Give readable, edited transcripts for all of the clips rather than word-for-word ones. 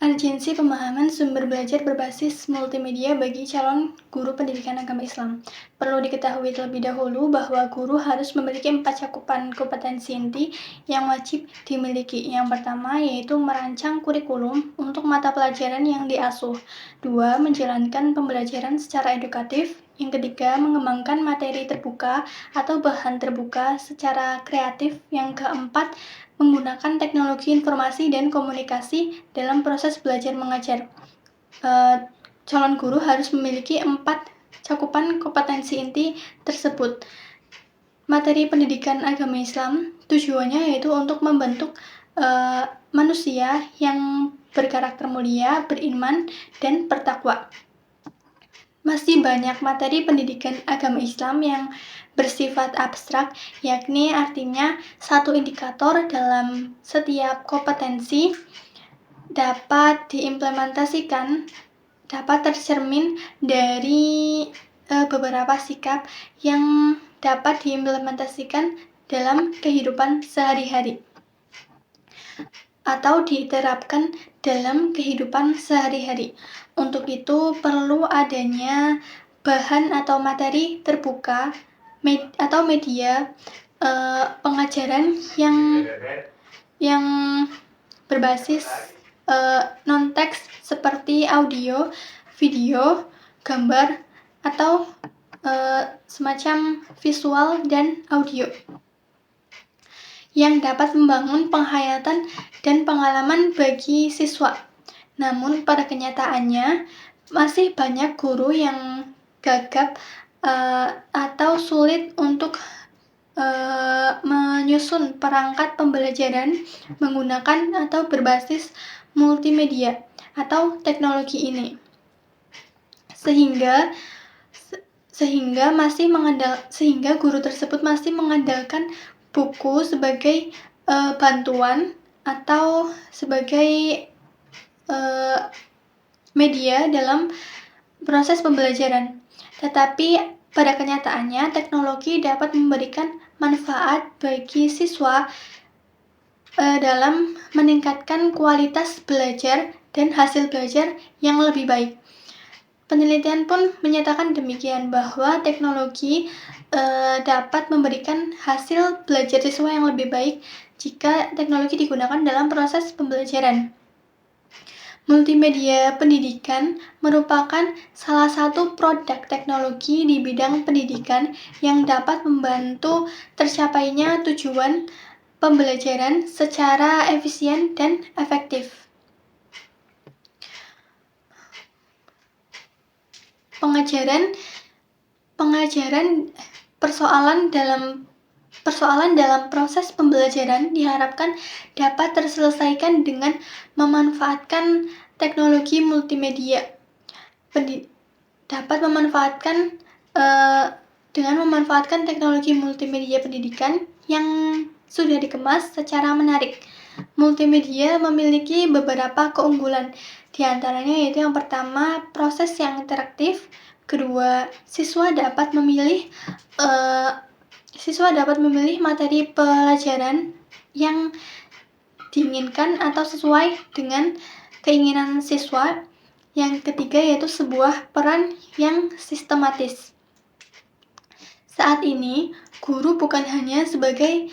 Urgensi pemahaman sumber belajar berbasis multimedia bagi calon guru pendidikan agama Islam. Perlu diketahui terlebih dahulu bahwa guru harus memiliki 4 cakupan kompetensi inti yang wajib dimiliki. Yang pertama yaitu merancang kurikulum untuk mata pelajaran yang diasuh. 2. Menjalankan pembelajaran secara edukatif. Yang ketiga, mengembangkan materi terbuka atau bahan terbuka secara kreatif. Yang keempat, menggunakan teknologi informasi dan komunikasi dalam proses belajar mengajar. Calon guru harus memiliki 4 cakupan kompetensi inti tersebut. Materi pendidikan agama Islam tujuannya yaitu untuk membentuk manusia yang berkarakter mulia, beriman, dan bertakwa. Masih banyak materi pendidikan agama Islam yang bersifat abstrak, yakni artinya satu indikator dalam setiap kompetensi dapat diimplementasikan, dapat tercermin dari beberapa sikap yang dapat diimplementasikan dalam kehidupan sehari-hari atau diterapkan dalam kehidupan sehari-hari. Untuk itu perlu adanya bahan atau materi terbuka atau media pengajaran yang berbasis non-teks seperti audio, video, gambar, atau semacam visual dan audio yang dapat membangun penghayatan dan pengalaman bagi siswa. Namun pada kenyataannya masih banyak guru yang gagap atau sulit untuk menyusun perangkat pembelajaran menggunakan atau berbasis multimedia atau teknologi ini. Sehingga guru tersebut masih mengandalkan buku sebagai bantuan atau sebagai media dalam proses pembelajaran. Tetapi pada kenyataannya teknologi dapat memberikan manfaat bagi siswa dalam meningkatkan kualitas belajar dan hasil belajar yang lebih baik. Penelitian pun menyatakan demikian bahwa teknologi dapat memberikan hasil belajar siswa yang lebih baik jika teknologi digunakan dalam proses pembelajaran. Multimedia pendidikan merupakan salah satu produk teknologi di bidang pendidikan yang dapat membantu tercapainya tujuan pembelajaran secara efisien dan efektif. Persoalan dalam proses pembelajaran diharapkan dapat terselesaikan dengan memanfaatkan teknologi multimedia. Dengan memanfaatkan teknologi multimedia pendidikan yang sudah dikemas secara menarik. Multimedia memiliki beberapa keunggulan, di antaranya yaitu yang pertama, proses yang interaktif. Kedua, siswa dapat memilih materi pelajaran yang diinginkan atau sesuai dengan keinginan siswa. Yang ketiga yaitu sebuah peran yang sistematis. Saat ini, guru bukan hanya sebagai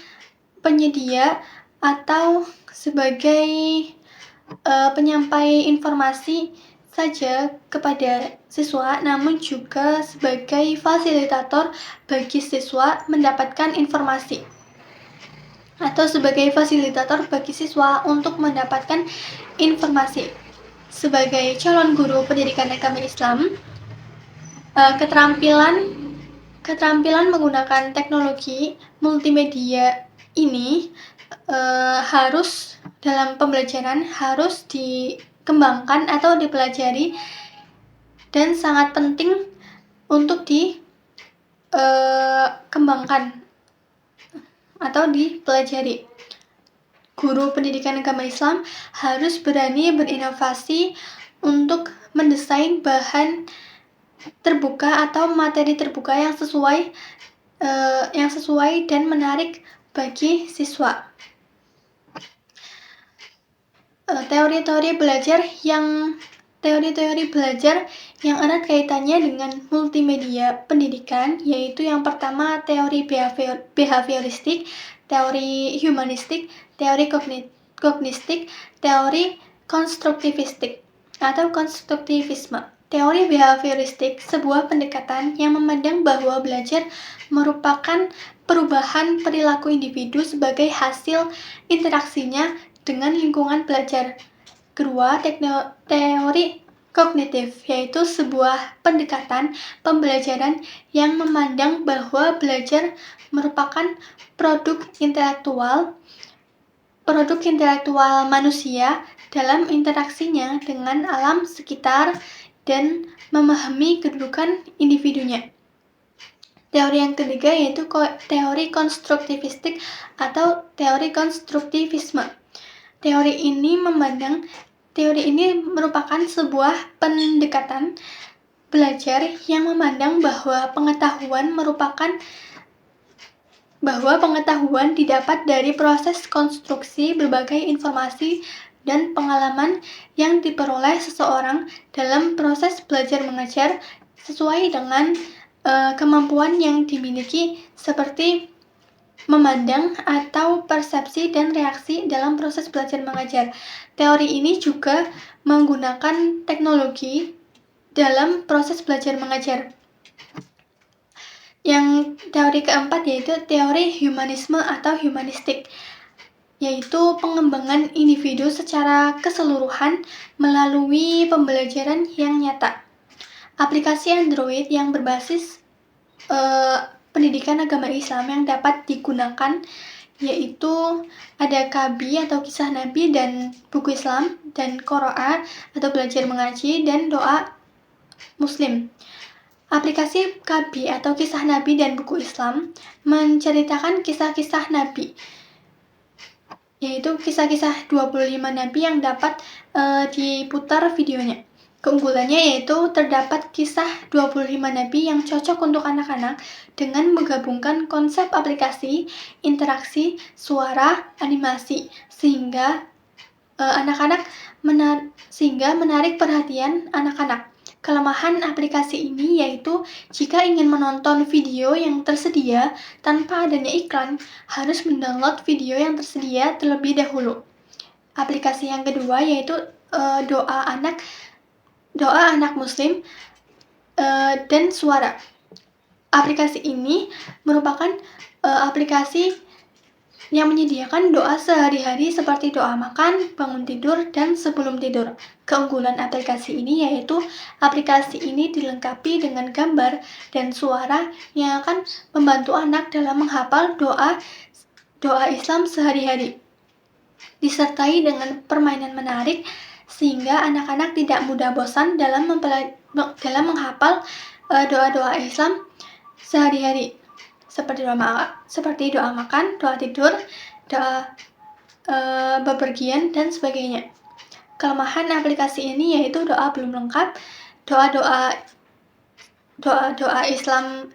penyedia atau sebagai penyampai informasi saja kepada siswa, namun juga sebagai fasilitator bagi siswa mendapatkan informasi atau sebagai fasilitator bagi siswa untuk mendapatkan informasi. Sebagai calon guru pendidikan agama Islam, keterampilan menggunakan teknologi multimedia ini harus dalam pembelajaran harus dikembangkan atau dipelajari dan sangat penting untuk dikembangkan atau dipelajari. Guru pendidikan agama Islam harus berani berinovasi untuk mendesain bahan terbuka atau materi terbuka yang sesuai dan menarik bagi siswa. Teori-teori belajar yang erat kaitannya dengan multimedia pendidikan, yaitu yang pertama teori behavioristik, teori humanistik, teori kognitif, teori konstruktivistik atau konstruktivisme. Teori behavioristik sebuah pendekatan yang memandang bahwa belajar merupakan perubahan perilaku individu sebagai hasil interaksinya dengan lingkungan belajar. Kedua, teori kognitif, yaitu sebuah pendekatan pembelajaran yang memandang bahwa belajar merupakan produk intelektual manusia dalam interaksinya dengan alam sekitar dan memahami kedudukan individunya. Teori yang ketiga yaitu teori konstruktivistik atau teori konstruktivisme. Teori ini merupakan sebuah pendekatan belajar yang memandang bahwa pengetahuan didapat dari proses konstruksi berbagai informasi dan pengalaman yang diperoleh seseorang dalam proses belajar mengajar sesuai dengan kemampuan yang dimiliki, seperti memandang atau persepsi dan reaksi dalam proses belajar mengajar. Teori ini juga menggunakan teknologi dalam proses belajar mengajar. Yang teori keempat yaitu teori humanisme atau humanistik, yaitu pengembangan individu secara keseluruhan melalui pembelajaran yang nyata. Aplikasi Android yang berbasis pendidikan agama Islam yang dapat digunakan yaitu ada KABI atau Kisah Nabi dan buku Islam, dan Qoro'ah atau belajar mengaji, dan doa Muslim. Aplikasi KABI atau Kisah Nabi dan buku Islam menceritakan kisah-kisah Nabi, yaitu kisah-kisah 25 Nabi yang dapat diputar videonya. Keunggulannya yaitu terdapat kisah 25 Nabi yang cocok untuk anak-anak dengan menggabungkan konsep aplikasi, interaksi, suara, animasi, sehingga menarik perhatian anak-anak. Kelemahan aplikasi ini yaitu jika ingin menonton video yang tersedia tanpa adanya iklan, harus mendownload video yang tersedia terlebih dahulu. Aplikasi yang kedua yaitu doa anak Muslim dan suara. Aplikasi ini merupakan aplikasi yang menyediakan doa sehari-hari seperti doa makan, bangun tidur, dan sebelum tidur. Keunggulan aplikasi ini yaitu aplikasi ini dilengkapi dengan gambar dan suara yang akan membantu anak dalam menghafal doa Islam sehari-hari, disertai dengan permainan menarik sehingga anak-anak tidak mudah bosan dalam menghafal doa-doa Islam sehari-hari, seperti doa makan, doa tidur, doa bepergian, dan sebagainya. Kelemahan aplikasi ini yaitu doa belum lengkap, doa Islam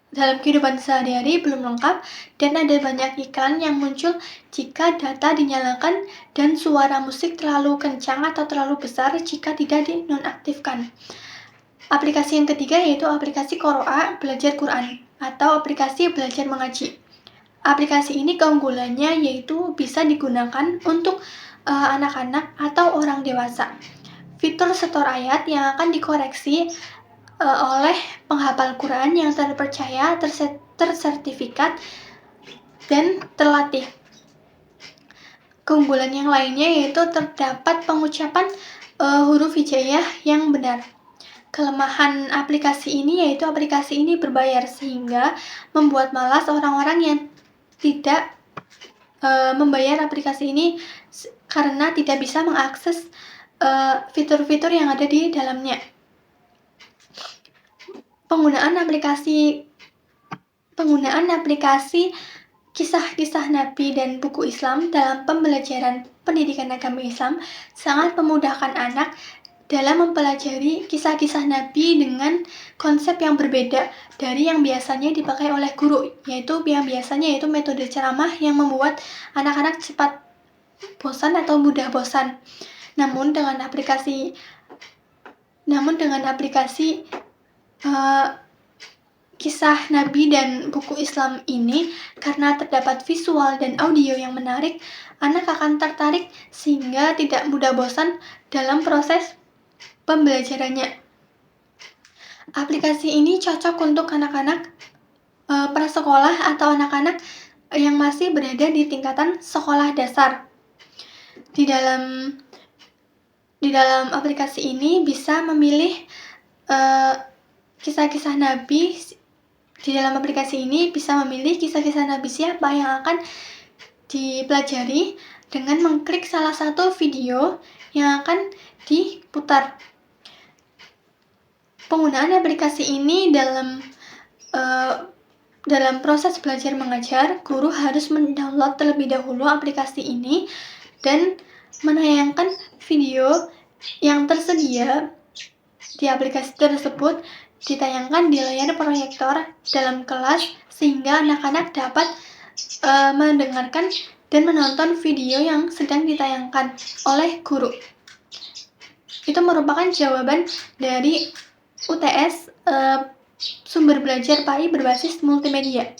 dalam kehidupan sehari-hari belum lengkap, dan ada banyak iklan yang muncul jika data dinyalakan, dan suara musik terlalu kencang atau terlalu besar jika tidak dinonaktifkan. Aplikasi yang ketiga yaitu aplikasi Qoro'ah belajar Quran atau aplikasi belajar mengaji. Aplikasi ini keunggulannya yaitu bisa digunakan untuk anak-anak atau orang dewasa. Fitur setor ayat yang akan dikoreksi oleh penghafal Quran yang terpercaya, tersertifikat, dan terlatih. Keunggulan yang lainnya yaitu terdapat pengucapan huruf hijaiyah yang benar. Kelemahan aplikasi ini yaitu aplikasi ini berbayar, sehingga membuat malas orang-orang yang tidak membayar aplikasi ini karena tidak bisa mengakses fitur-fitur yang ada di dalamnya. Penggunaan aplikasi kisah-kisah Nabi dan buku Islam dalam pembelajaran pendidikan agama Islam sangat memudahkan anak dalam mempelajari kisah-kisah Nabi dengan konsep yang berbeda dari yang biasanya dipakai oleh guru, yaitu metode ceramah yang membuat anak-anak cepat bosan atau mudah bosan. Namun dengan aplikasi kisah Nabi dan buku Islam ini, karena terdapat visual dan audio yang menarik, anak akan tertarik sehingga tidak mudah bosan dalam proses pembelajarannya. Aplikasi ini cocok untuk anak-anak prasekolah atau anak-anak yang masih berada di tingkatan sekolah dasar. Di dalam aplikasi ini bisa memilih kisah-kisah Nabi. Di dalam aplikasi ini bisa memilih kisah-kisah Nabi siapa yang akan dipelajari dengan mengklik salah satu video yang akan diputar. Penggunaan aplikasi ini dalam proses belajar mengajar, guru harus mendownload terlebih dahulu aplikasi ini dan menayangkan video yang tersedia di aplikasi tersebut ditayangkan di layar proyektor dalam kelas sehingga anak-anak dapat mendengarkan dan menonton video yang sedang ditayangkan oleh guru. Itu merupakan jawaban dari UTS sumber belajar PAI berbasis multimedia.